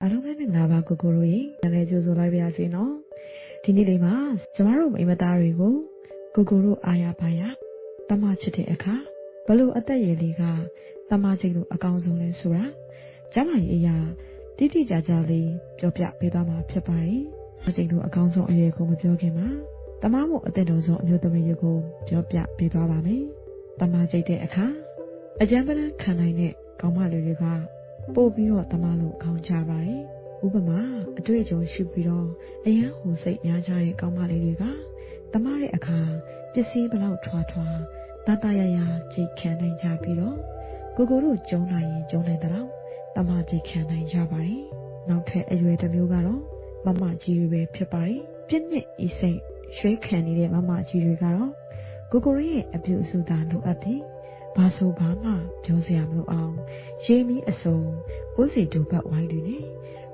အားလုံးပဲမင်္ဂလာပါကိုကိုတို့ရေနာမည်ကြိုဆိုလိုက်ပါရစေနော်ဒီနေ့လေးမှာကျမတို့မိမသားတွေကိုကိုကိုတို့အားရပါရတမချစ်တဲ့အခါဘလို့အသက်ရည်လေးကတမချစ်လို့အကောင်းဆုံးလဲဆိုတာကျမကြီးအရာတိတိကျကျလေးပြောပြပေးသွားမှာဖြစ်ပါတယ်မချစ်လို့အကောင်းဆုံးအရေးကိုမပြောခင်မှာတမမို့အသက်တော်ဆုံးအမျိုးသမီးတွေကိုပြောပြပေးသွားပါမယ်တမချစ်တဲ့အခါအကြမ်းပန်းခံနိုင်တဲ့ကောင်းမလေးတွေကပို့ပြီးတော့တမလို့ခေါင်းချပါတယ်ဥပမာအတွေ့အကြုံရှိပြီးတော့အရန်ဟိုစိတ်များကြတဲ့ကောင်းမလေးတွေကတမရဲ့အခါပစ္စည်းဘလောက်ထွားတတရရကြိတ်ခံနိုင်ကြပြီးတော့ကိုကိုတို့ကျုံနိုင်ရင်ကျုံနိုင်တဲ့တော့တမကြိတ်ခံနိုင်ကြပါတယ်နောက်ထပ်အရွယ်တစ်မျိုးကတော့မမကြီးတွေပဲဖြစ်ပါတယ်ပြည့်နှစ်ဤစိတ်ရွှေခံနေတဲ့မမကြီးတွေကတော့ကိုကိုရဲ့အပြုအစုသာလိုအပ်ပြီးဘာဆိုဘာမှပြောစရာမလိုအောင်ရေမီအစုံဦးစီဒူပတ်ဝိုင်းတွေနဲ့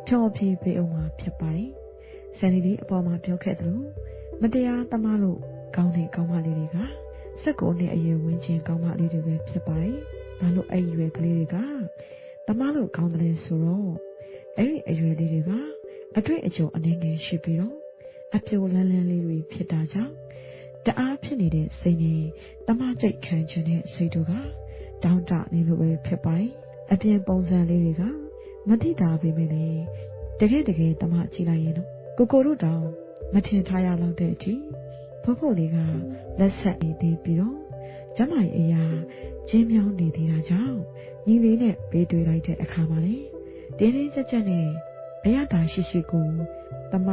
ဖြောပြေးပေးအောင်မှာဖြစ်ပါတယ်။ဆန်ဒီအပေါ်မှာပြောခဲ့သလိုမတရားတမလို့ကောင်းတဲ့ကောင်းမလေးတွေကစက်ကိုနဲ့အရွယ်ဝင်းချင်းကောင်းမလေးတွေပဲဖြစ်ပါတယ်။ဘာလို့အဲ့ဒီရွယ်ကလေးတွေကတမလို့ကောင်းတယ်ဆိုတော့အဲ့ဒီအရွယ်လေးတွေကအတွေ့အကြုံအနေငယ်ရှိပြီးတော့အပြိုလန်းလန်းလေးတွေဖြစ်တာကြောင့်တအားဖြစ်နေတဲ့စိတ်နဲ့တမကြိတ်ခံချင်တဲ့စိတ်တို့ကတောင်းတနေလို့ပဲဖြစ်ပါတယ်အပြင်ပုံစံလေးတွေကမတိတာပေမဲ့လေတကယ်တမကြည့်လိုက်ရင်တော့ကိုကိုတို့တောင်မထင်ထားရတော့တဲ့အထိဖို့လေးကလက်ဆက်နေသေးပြီးတော့ကျမရဲ့အရာကျင်းမြောင်းနေသေးတာကြောင့်ညီလေးနဲ့ပေးတွေ့လိုက်တဲ့အခါမှာလေတင်းတင်းကြပ်ကြပ်နဲ့အရသာရှိကိုတမ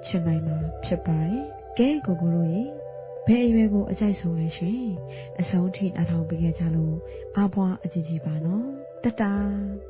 ချင်နိုင်မှာဖြစ်ပါတယ်ကဲကိုကိုတို့ရေဘယ်အရွယ်ကိုအကြိုက်ဆုံးလဲရှင်အဆုံးထိအထောင်ပေးခဲ့ကြလို့အားပွားအကြည့်ကြည့်ပါနော်တတား